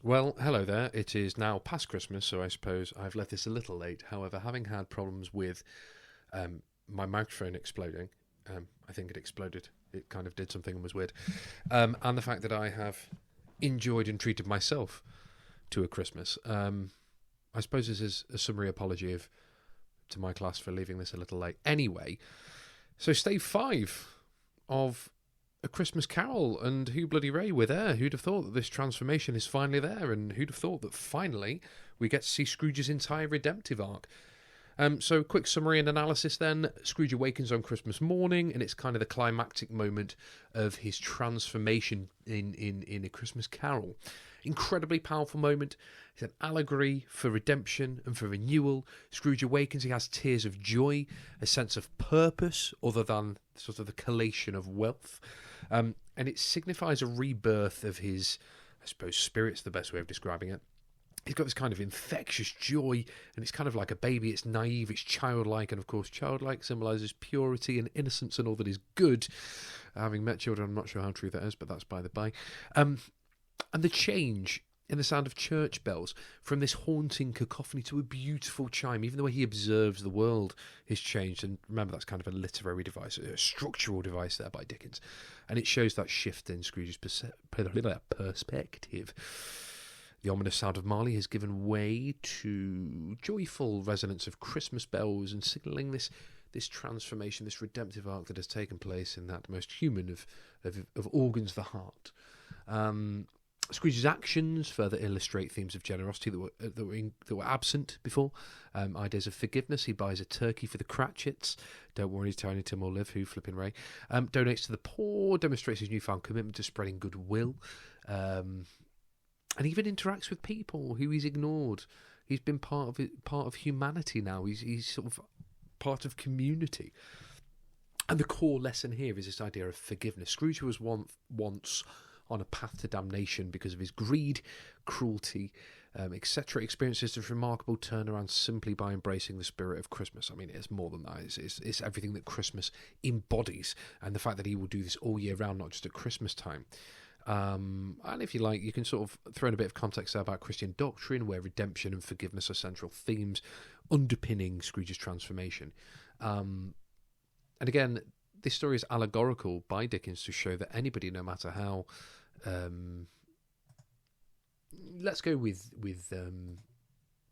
Well, hello there. It is now past Christmas, so I suppose I've left this a little late. However, having had problems with my microphone exploding, I think it exploded. It kind of did something and was weird. And the fact that I have enjoyed and treated myself to a Christmas. I suppose this is a summary apology to my class for leaving this a little late. Anyway, so Stave 5 of A Christmas Carol, and who bloody Ray, we're there. Who'd have thought that this transformation is finally there, and who'd have thought that finally we get to see Scrooge's entire redemptive arc. So quick summary and analysis then. Scrooge awakens on Christmas morning, and it's kind of the climactic moment of his transformation in A Christmas Carol. Incredibly powerful moment. It's an allegory for redemption and for renewal. Scrooge awakens, he has tears of joy, a sense of purpose other than sort of the collation of wealth. And it signifies a rebirth of his, I suppose, spirit's the best way of describing it. He's got this kind of infectious joy, and it's kind of like a baby. It's naive, it's childlike, and of course childlike symbolises purity and innocence and all that is good. Having met children, I'm not sure how true that is, but that's by the by. And the change in the sound of church bells from this haunting cacophony to a beautiful chime, even the way he observes the world is changed. And remember, that's kind of a literary device, a structural device there by Dickens. And it shows that shift in Scrooge's perspective. The ominous sound of Marley has given way to joyful resonance of Christmas bells and signalling this transformation, this redemptive arc that has taken place in that most human of organs, the heart. Scrooge's actions further illustrate themes of generosity that were absent before. Ideas of forgiveness. He buys a turkey for the Cratchits. Don't worry, Tiny Tim will live. Who flipping Ray? Donates to the poor. Demonstrates his newfound commitment to spreading goodwill. And even interacts with people who he's ignored. He's been part of humanity now. He's sort of part of community. And the core lesson here is this idea of forgiveness. Scrooge was once on a path to damnation because of his greed, cruelty, etc. Experiences this remarkable turnaround simply by embracing the spirit of Christmas. I mean, it's more than that. It's everything that Christmas embodies, and the fact that he will do this all year round, not just at Christmas time. And if you like, you can sort of throw in a bit of context there about Christian doctrine, where redemption and forgiveness are central themes underpinning Scrooge's transformation. And again, this story is allegorical by Dickens to show that anybody, no matter how, let's go with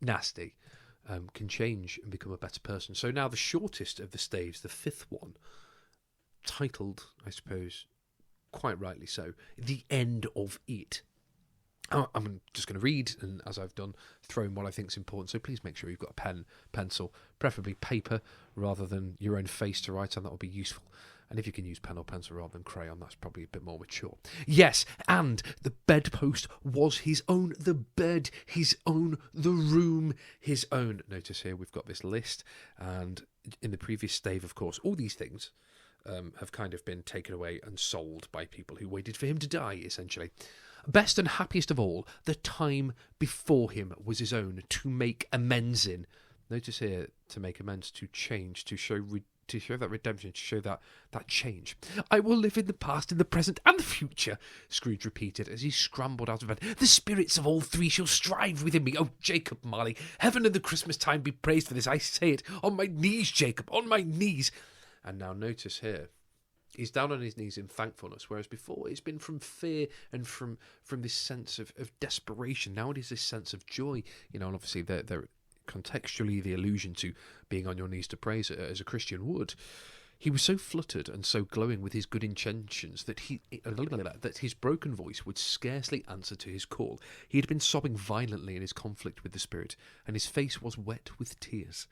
nasty, can change and become a better person. So now the shortest of the staves, the fifth one, titled, I suppose, quite rightly so, The End of It. I'm just going to read, and as I've done, throw in what I think is important. So please make sure you've got a pen, pencil, preferably paper, rather than your own face to write on. That will be useful. And if you can use pen or pencil rather than crayon, that's probably a bit more mature. Yes, and the bedpost was his own. The bed, his own. The room, his own. Notice here we've got this list, and in the previous stave, of course, all these things have kind of been taken away and sold by people who waited for him to die, essentially. Best and happiest of all, the time before him was his own, to make amends in. Notice here, to make amends, to change, to show that redemption, to show that change. I will live in the past, in the present, and the future, Scrooge repeated as he scrambled out of bed. The spirits of all three shall strive within me. Oh, Jacob Marley, heaven and the Christmas time be praised for this. I say it on my knees, Jacob, on my knees. And now notice here, he's down on his knees in thankfulness, whereas before it's been from fear and from this sense of desperation. Now it is this sense of joy. You know, and obviously they're contextually the allusion to being on your knees to praise as a Christian would. He was so fluttered and so glowing with his good intentions that his broken voice would scarcely answer to his call. He had been sobbing violently in his conflict with the spirit, and his face was wet with tears.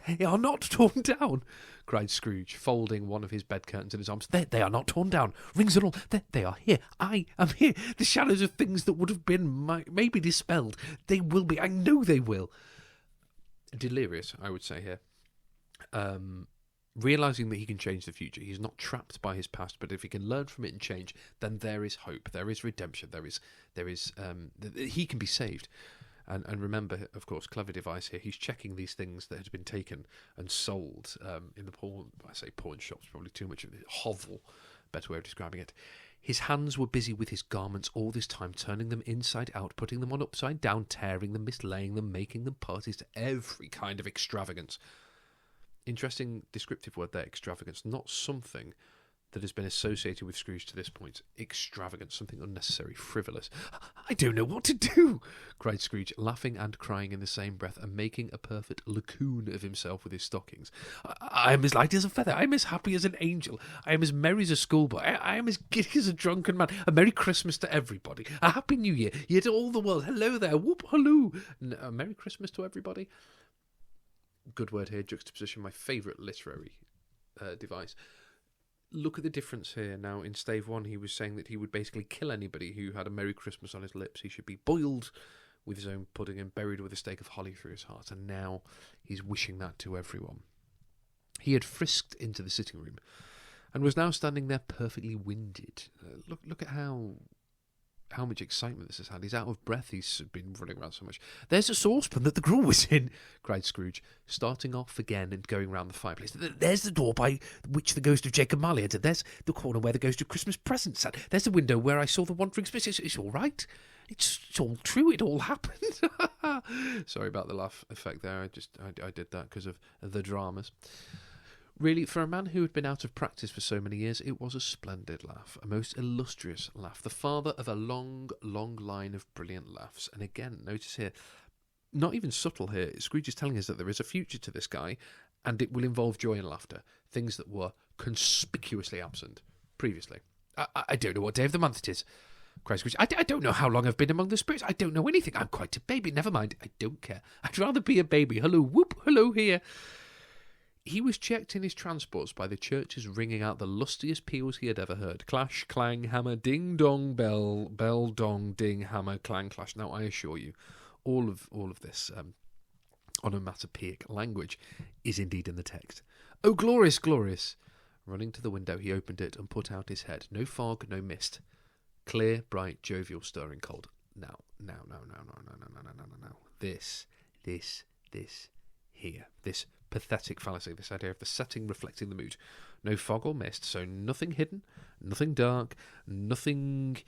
They are not torn down, cried Scrooge, folding one of his bed curtains in his arms. They are not torn down, rings and all. They are here. I am here. The shadows of things that would have been maybe dispelled. They will be. I know they will. Delirious, I would say here. Realising that he can change the future. He's not trapped by his past, but if he can learn from it and change, then there is hope. There is redemption. He can be saved. And remember, of course, clever device here. He's checking these things that had been taken and sold in the porn. I say porn shops, probably too much of it. Hovel, better way of describing it. His hands were busy with his garments all this time, turning them inside out, putting them on upside down, tearing them, mislaying them, making them parties to every kind of extravagance. Interesting descriptive word there, extravagance. Not something that has been associated with Scrooge to this point. Extravagance, something unnecessary, frivolous. "I don't know what to do," cried Scrooge, laughing and crying in the same breath, and making a perfect lacoon of himself with his stockings. I am as light as a feather. I am as happy as an angel. I am as merry as a schoolboy. I am as giddy as a drunken man. A Merry Christmas to everybody. A Happy New Year. Year to all the world. Hello there. Whoop, halloo. A Merry Christmas to everybody. Good word here, juxtaposition, my favourite literary device. Look at the difference here. Now, in Stave 1, he was saying that he would basically kill anybody who had a Merry Christmas on his lips. He should be boiled with his own pudding and buried with a stake of holly through his heart. And now he's wishing that to everyone. He had frisked into the sitting room and was now standing there perfectly winded. Look at how much excitement this has had. He's out of breath. He's been running around so much. "There's a saucepan that the gruel was in," cried Scrooge, starting off again and going round the fireplace. "There's the door by which the ghost of Jacob Marley entered. There's the corner where the ghost of Christmas present sat. There's the window where I saw the wandering spirits. It's all right. It's all true. It all happened." Sorry about the laugh effect there. I did that because of the dramas. Really, for a man who had been out of practice for so many years, it was a splendid laugh, a most illustrious laugh, the father of a long, long line of brilliant laughs. And again, notice here, not even subtle here, Scrooge is telling us that there is a future to this guy, and it will involve joy and laughter, things that were conspicuously absent previously. I don't know what day of the month it is," cried Scrooge. I don't know how long I've been among the spirits. I don't know anything. I'm quite a baby. Never mind. I don't care. I'd rather be a baby. Hello, whoop, hello here. He was checked in his transports by the churches ringing out the lustiest peals he had ever heard. Clash, clang, hammer, ding, dong, bell, bell, dong, ding, hammer, clang, clash. Now, I assure you, all of this onomatopoeic language is indeed in the text. "Oh, glorious, glorious!" Running to the window, he opened it and put out his head. No fog, no mist. Clear, bright, jovial, stirring cold. Now. This here. This pathetic fallacy, this idea of the setting reflecting the mood. No fog or mist, so nothing hidden, nothing dark, nothing.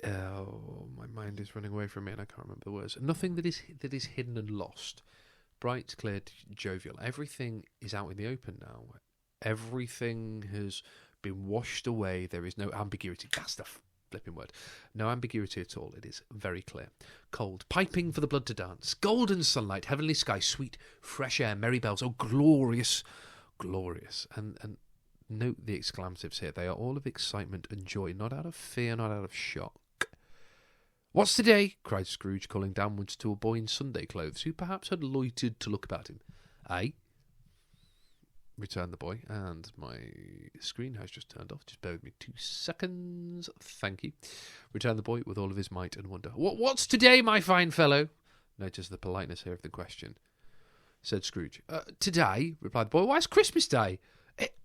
Oh, my mind is running away from me and I can't remember the words. Nothing that is hidden and lost. Bright, clear, jovial. Everything is out in the open now. Everything has been washed away. There is no ambiguity. That's the flipping word. No ambiguity at all. It is very clear. Cold, piping for the blood to dance. Golden sunlight, heavenly sky, sweet, fresh air, merry bells. Oh, glorious, glorious. And note the exclamatives here. They are all of excitement and joy, not out of fear, not out of shock. "What's today?" cried Scrooge, calling downwards to a boy in Sunday clothes, who perhaps had loitered to look about him. "Aye?" returned the boy, and my screen has just turned off. Just bear with me 2 seconds. Thank you. Returned the boy with all of his might and wonder. What's today, my fine fellow?" Notice the politeness here of the question. Said Scrooge. "Today," replied the boy. "Why, it's Christmas Day."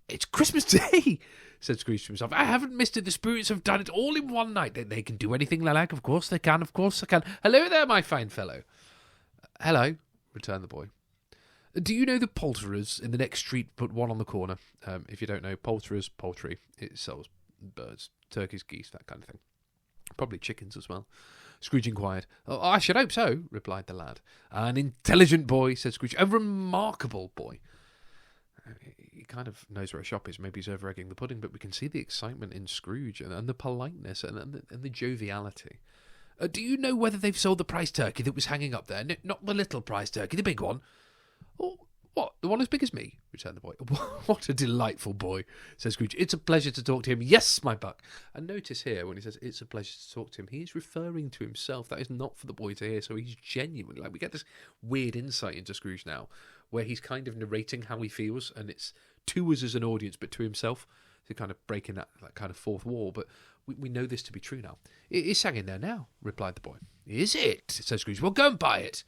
It's Christmas Day," said Scrooge to himself. "I haven't missed it. The spirits have done it all in one night. They can do anything they like. Of course they can. Of course they can. Hello there, my fine fellow." "Hello," returned the boy. "Do you know the poulterers in the next street but one on the corner?" If you don't know, poulterers, poultry. It sells birds, turkeys, geese, that kind of thing. Probably chickens as well. Scrooge inquired. "Oh, I should hope so," replied the lad. "An intelligent boy," said Scrooge. "A remarkable boy." He kind of knows where a shop is. Maybe he's over-egging the pudding, but we can see the excitement in Scrooge and the politeness and the joviality. "Do you know whether they've sold the prize turkey that was hanging up there? No, not the little prize turkey, the big one." "Oh, what, the one as big as me?" returned the boy. "What a delightful boy," said Scrooge. "It's a pleasure to talk to him. Yes, my buck." And notice here, when he says it's a pleasure to talk to him, he is referring to himself. That is not for the boy to hear, so he's genuine. Like, we get this weird insight into Scrooge now, where he's kind of narrating how he feels, and it's to us as an audience, but to himself. So kind of breaking that kind of fourth wall, but we know this to be true now. "It's hanging there now," replied the boy. "Is it?" said Scrooge. "Well, go and buy it."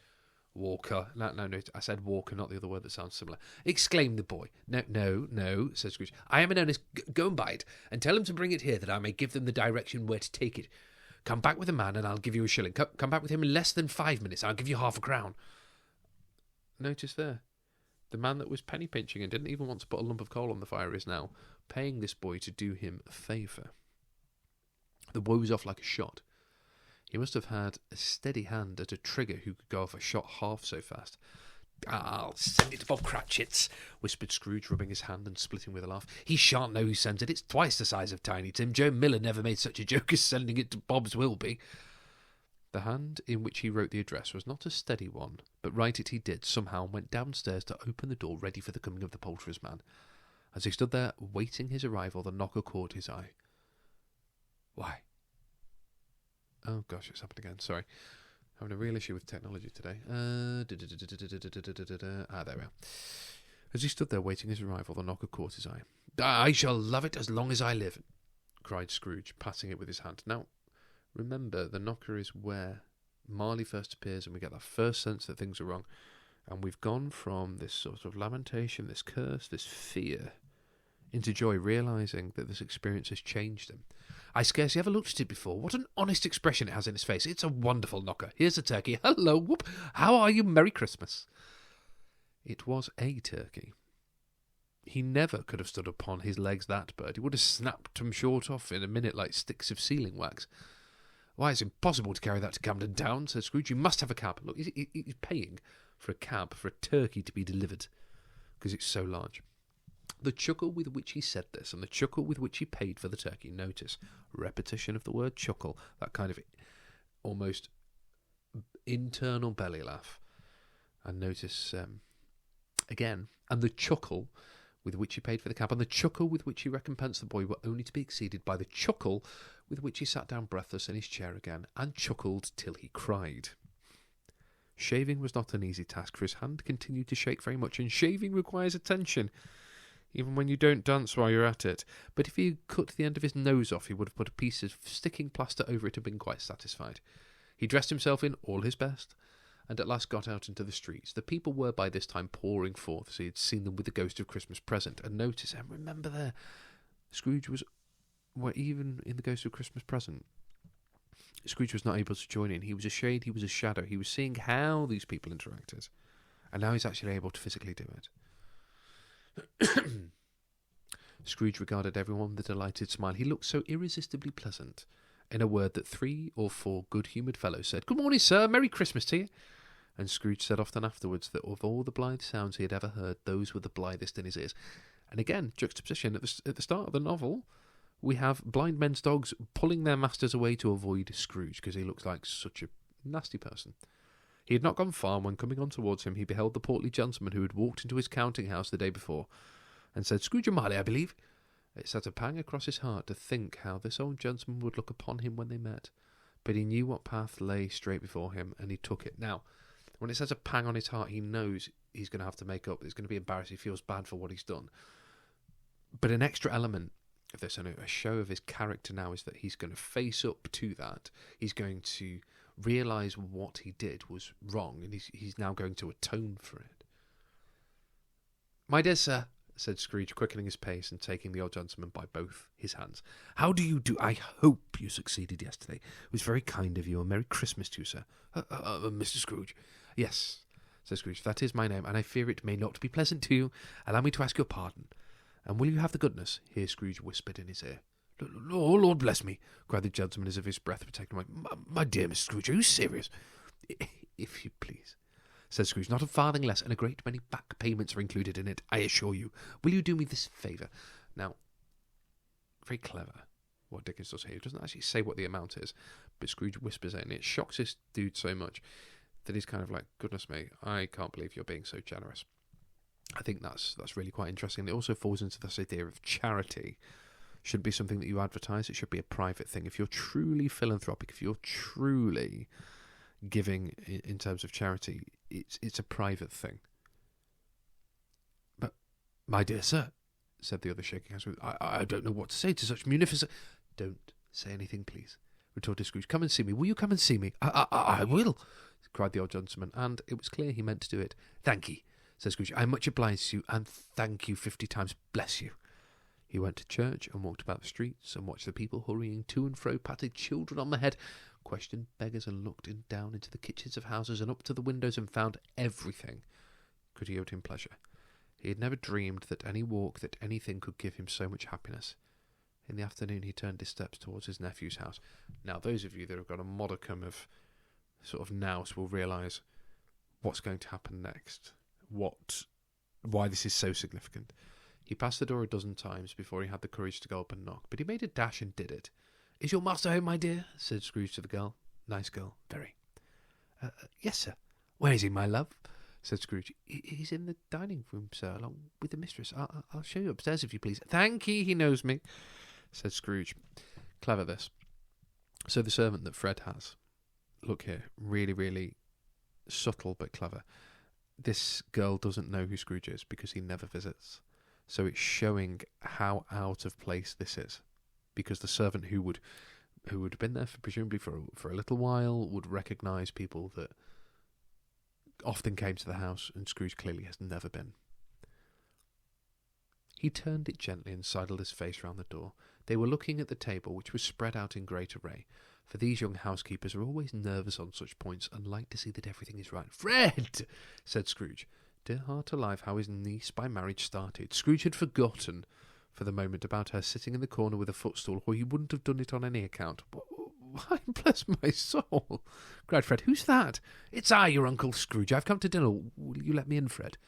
"Walker." No, I said Walker, not the other word that sounds similar. Exclaimed the boy. No, said Scrooge. "I am in earnest. Go and buy it, and tell him to bring it here, that I may give them the direction where to take it. Come back with a man, and I'll give you a shilling. Come back with him in less than 5 minutes, and I'll give you half a crown." Notice there, the man that was penny pinching and didn't even want to put a lump of coal on the fire is now paying this boy to do him a favour. The boy was off like a shot. He must have had a steady hand at a trigger who could go off a shot half so fast. "I'll send it to Bob Cratchit's," whispered Scrooge, rubbing his hand and splitting with a laugh. "He shan't know who sent it. It's twice the size of Tiny Tim. Joe Miller never made such a joke as sending it to Bob's Wilby." The hand in which he wrote the address was not a steady one, but write it he did somehow and went downstairs to open the door ready for the coming of the poulterer's man. As he stood there waiting his arrival, the knocker caught his eye. "Why?" Oh gosh, it's happened again. Sorry. Having a real issue with technology today. There we are. As he stood there waiting his arrival, the knocker caught his eye. "I shall love it as long as I live," cried Scrooge, patting it with his hand. Now, remember, the knocker is where Marley first appears, and we get that first sense that things are wrong. And we've gone from this sort of lamentation, this curse, this fear, into joy, realising that this experience has changed him. "I scarcely ever looked at it before. What an honest expression it has in its face. It's a wonderful knocker. Here's a turkey. Hello, whoop. How are you? Merry Christmas." It was a turkey. He never could have stood upon his legs, that bird. He would have snapped them short off in a minute like sticks of sealing wax. "Why, it's impossible to carry that to Camden Town," said Scrooge. "You must have a cab." Look, he's paying for a cab for a turkey to be delivered because it's so large. The chuckle with which he said this and the chuckle with which he paid for the turkey, notice, repetition of the word chuckle, that kind of almost internal belly laugh. And notice, again, and the chuckle with which he paid for the cab and the chuckle with which he recompensed the boy were only to be exceeded by the chuckle with which he sat down breathless in his chair again and chuckled till he cried. Shaving was not an easy task, for his hand continued to shake very much, and shaving requires attention, even when you don't dance while you're at it. But if he had cut the end of his nose off, he would have put a piece of sticking plaster over it and been quite satisfied. He dressed himself in all his best, and at last got out into the streets. The people were by this time pouring forth, as he had seen them with the ghost of Christmas present. And notice, and remember there, Scrooge was, well, even in the ghost of Christmas present, Scrooge was not able to join in. He was a shade, he was a shadow. He was seeing how these people interacted, and now he's actually able to physically do it. Scrooge regarded everyone with a delighted smile. He looked so irresistibly pleasant. In a word, that 3 or 4 good-humoured fellows said, "Good morning, sir. Merry Christmas to you." And Scrooge said often afterwards that of all the blithe sounds he had ever heard, those were the blithest in his ears. And again, juxtaposition, at the start of the novel, we have blind men's dogs pulling their masters away to avoid Scrooge, because he looks like such a nasty person. He had not gone far when, coming on towards him, he beheld the portly gentleman who had walked into his counting-house the day before, and said, "Scrooge and Marley, I believe." It set a pang across his heart to think how this old gentleman would look upon him when they met, but he knew what path lay straight before him, and he took it. Now, when it says a pang on his heart, he knows he's going to have to make up. It's going to be embarrassed. He feels bad for what he's done. But an extra element of this, and a show of his character now, is that he's going to face up to that. He's going to realise what he did was wrong, and he's now going to atone for it. "My dear sir," said Scrooge, quickening his pace and taking the old gentleman by both his hands, "how do you do? I hope you succeeded yesterday. It was very kind of you. A Merry Christmas to you, sir." Mr. Scrooge." "Yes," said Scrooge, "that is my name, and I fear it may not be pleasant to you. Allow me to ask your pardon. And will you have the goodness," here Scrooge whispered in his ear. "Oh, Lord bless me," cried the gentleman, as if his breath were taken away. My dear Mr. Scrooge, are you serious?" "If you please," said Scrooge. "Not a farthing less, and a great many back payments are included in it, I assure you. Will you do me this favour?" Now, very clever what Dickens does here. He doesn't actually say what the amount is, but Scrooge whispers it, and it shocks this dude so much that he's kind of like, "Goodness me, I can't believe you're being so generous." I think that's really quite interesting. It also falls into this idea of charity. Shouldn't be something that you advertise. It should be a private thing. If you're truly philanthropic, if you're truly giving in terms of charity, it's a private thing. "But, my dear sir," said the other, shaking hands with, I don't know what to say to such munificent..." "Don't say anything, please," retorted Scrooge. "Come and see me. Will you come and see me?" I will," cried the old gentleman, and it was clear he meant to do it. "Thank ye," said Scrooge. "I'm much obliged to you, and thank you 50 times. Bless you." He went to church and walked about the streets and watched the people hurrying to and fro, patted children on the head, questioned beggars, and looked down into the kitchens of houses and up to the windows, and found everything could yield him pleasure. He had never dreamed that any walk, that anything could give him so much happiness. In the afternoon, he turned his steps towards his nephew's house. Now, those of you that have got a modicum of sort of nous will realise what's going to happen next, why this is so significant. He passed the door a dozen times before he had the courage to go up and knock, but he made a dash and did it. "Is your master home, my dear?" said Scrooge to the girl. Nice girl, very. "Yes, sir." "Where is he, my love?" said Scrooge. "He's in the dining room, sir, along with the mistress. I'll show you upstairs, if you please." "Thank ye, he knows me," said Scrooge. Clever, this. So the servant that Fred has, look here, really, really subtle but clever. This girl doesn't know who Scrooge is because he never visits. So it's showing how out of place this is. Because the servant who would have been there presumably for a little while would recognise people that often came to the house, and Scrooge clearly has never been. He turned it gently and sidled his face round the door. They were looking at the table, which was spread out in great array, for these young housekeepers are always nervous on such points and like to see that everything is right. "Fred!" said Scrooge. Dear heart alive, how his niece by marriage started. Scrooge had forgotten for the moment about her sitting in the corner with a footstool, or he wouldn't have done it on any account. "Why, bless my soul!" cried Fred. "Who's that?" "It's I, your Uncle Scrooge. I've come to dinner. Will you let me in, Fred?"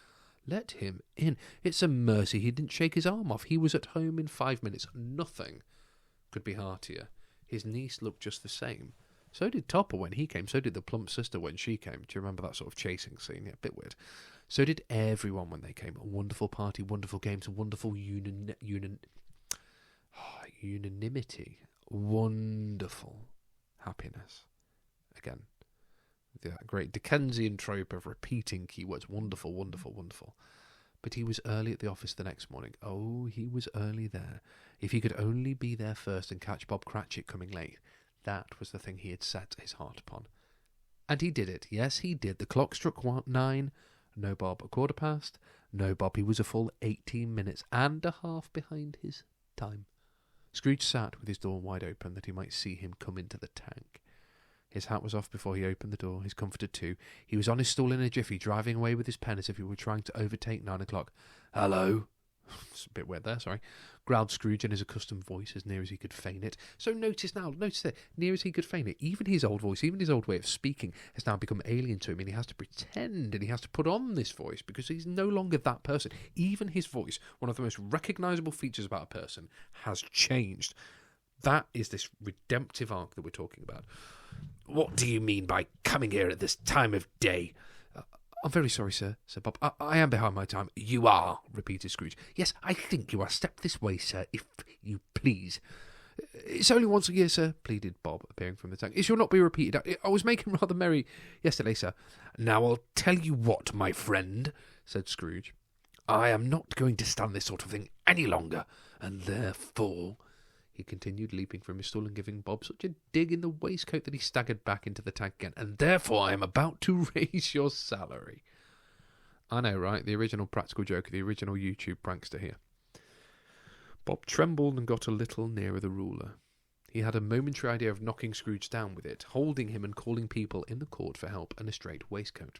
Let him in. It's a mercy he didn't shake his arm off. He was at home in 5 minutes. Nothing could be heartier. His niece looked just the same. So did Topper when he came. So did the plump sister when she came. Do you remember that sort of chasing scene? Yeah, a bit weird. So did everyone when they came. A wonderful party, wonderful games, a wonderful unanimity. Wonderful happiness. Again, the great Dickensian trope of repeating keywords. Wonderful, wonderful, wonderful. But he was early at the office the next morning. Oh, he was early there. If he could only be there first and catch Bob Cratchit coming late, that was the thing he had set his heart upon. And he did it. Yes, he did. The clock struck 9. No Bob. 1:15. No Bob. He was a full 18 minutes and a half behind his time. Scrooge sat with his door wide open that he might see him come into the tank. His hat was off before he opened the door, his comforter too. He was on his stool in a jiffy, driving away with his pen as if he were trying to overtake 9 o'clock. "Hello." It's a bit weird there, sorry. Growled Scrooge in his accustomed voice, as near as he could feign it. So notice that, near as he could feign it, even his old voice, even his old way of speaking has now become alien to him, and he has to pretend, and he has to put on this voice, because he's no longer that person. Even his voice, one of the most recognisable features about a person, has changed. That is this redemptive arc that we're talking about. "What do you mean by coming here at this time of day?" "I'm very sorry, sir," said Bob. I am behind my time." "You are," repeated Scrooge. "Yes, I think you are. Step this way, sir, if you please." "It's only once a year, sir," pleaded Bob, appearing from the tank. "It shall not be repeated. I was making rather merry yesterday, sir." "Now I'll tell you what, my friend," said Scrooge. "I am not going to stand this sort of thing any longer, and therefore," he continued, leaping from his stool and giving Bob such a dig in the waistcoat that he staggered back into the tank again, "and therefore I am about to raise your salary." I know, right? The original practical joke, the original YouTube prankster here. Bob trembled and got a little nearer the ruler. He had a momentary idea of knocking Scrooge down with it, holding him and calling people in the court for help and a straight waistcoat.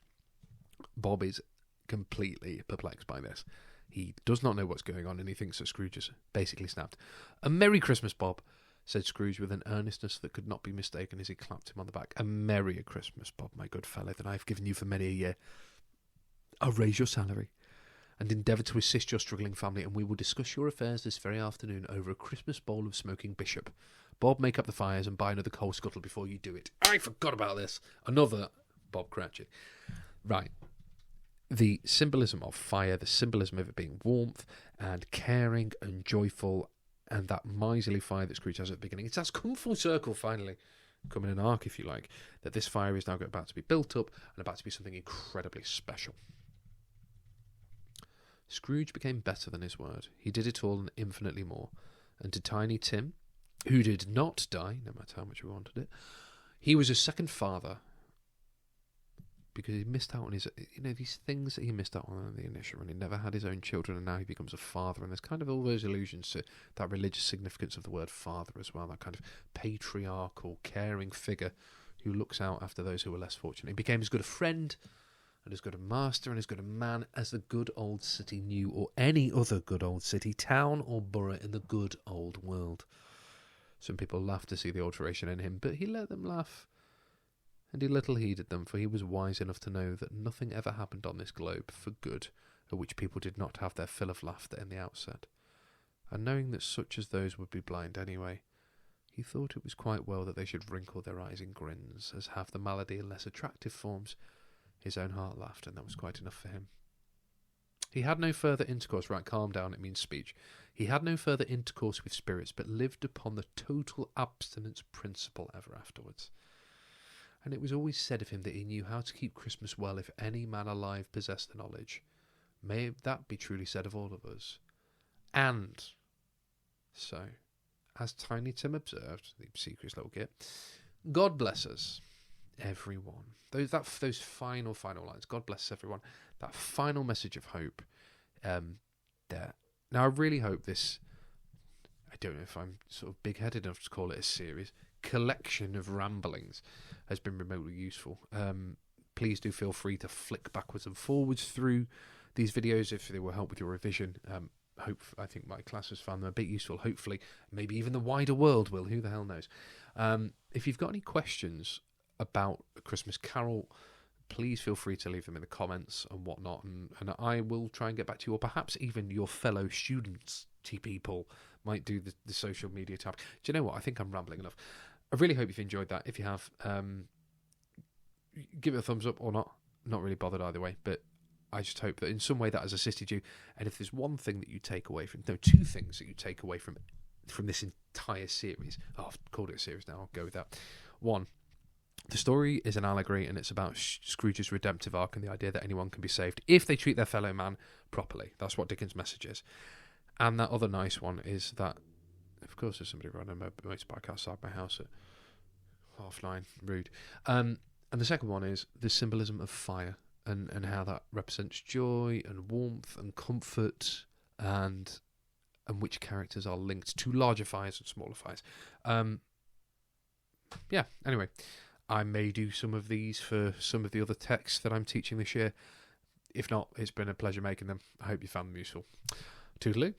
Bob is completely perplexed by this. He does not know what's going on, and he thinks that Scrooge has basically snapped. "A Merry Christmas, Bob," said Scrooge with an earnestness that could not be mistaken as he clapped him on the back. "A merrier Christmas, Bob, my good fellow, than I have given you for many a year. I'll raise your salary and endeavour to assist your struggling family, and we will discuss your affairs this very afternoon over a Christmas bowl of smoking bishop. Bob, make up the fires and buy another coal scuttle before you do it." "I forgot about this." Another Bob Cratchit. Right. The symbolism of fire, the symbolism of it being warmth and caring and joyful, and that miserly fire that Scrooge has at the beginning. It has come full circle, finally, come in an arc, if you like, that this fire is now about to be built up and about to be something incredibly special. Scrooge became better than his word. He did it all and infinitely more. And to Tiny Tim, who did not die, no matter how much we wanted it, he was a second father, because he missed out on his, these things that he missed out on in the initial run. He never had his own children, and now he becomes a father. And there's kind of all those allusions to that religious significance of the word father as well, that kind of patriarchal, caring figure who looks out after those who are less fortunate. He became as good a friend and as good a master and as good a man as the good old city knew, or any other good old city, town or borough in the good old world. Some people laughed to see the alteration in him, but he let them laugh, and he little heeded them, for he was wise enough to know that nothing ever happened on this globe for good at which people did not have their fill of laughter in the outset. And knowing that such as those would be blind anyway, he thought it was quite well that they should wrinkle their eyes in grins, as have the malady in less attractive forms. His own heart laughed, and that was quite enough for him. He had no further intercourse, right, calm down, it means speech. He had no further intercourse with spirits, but lived upon the total abstinence principle ever afterwards. And it was always said of him that he knew how to keep Christmas well if any man alive possessed the knowledge. May that be truly said of all of us. And so, as Tiny Tim observed, the obsequious little git, God bless us, everyone. Those final lines, God bless everyone, that final message of hope there. Now, I really hope this, I don't know if I'm sort of big-headed enough to call it a series, collection of ramblings has been remotely useful. Please do feel free to flick backwards and forwards through these videos if they will help with your revision. I think my class has found them a bit useful. Hopefully, maybe even the wider world will. Who the hell knows? If you've got any questions about A Christmas Carol, please feel free to leave them in the comments and whatnot, and I will try and get back to you, or perhaps even your fellow students, people, might do the social media tab. Do you know what? I think I'm rambling enough. I really hope you've enjoyed that. If you have, give it a thumbs up or not. Not really bothered either way, but I just hope that in some way that has assisted you. And if there's one thing that you take away from, no, two things that you take away from this entire series. Oh, I've called it a series now. I'll go with that. One, the story is an allegory, and it's about Scrooge's redemptive arc and the idea that anyone can be saved if they treat their fellow man properly. That's what Dickens' message is. And that other nice one is that, of course, there's somebody riding a motorbike outside my house at 9:30. Rude. And the second one is the symbolism of fire and how that represents joy and warmth and comfort, and which characters are linked to larger fires and smaller fires. Yeah, anyway, I may do some of these for some of the other texts that I'm teaching this year. If not, it's been a pleasure making them. I hope you found them useful. Toodaloo.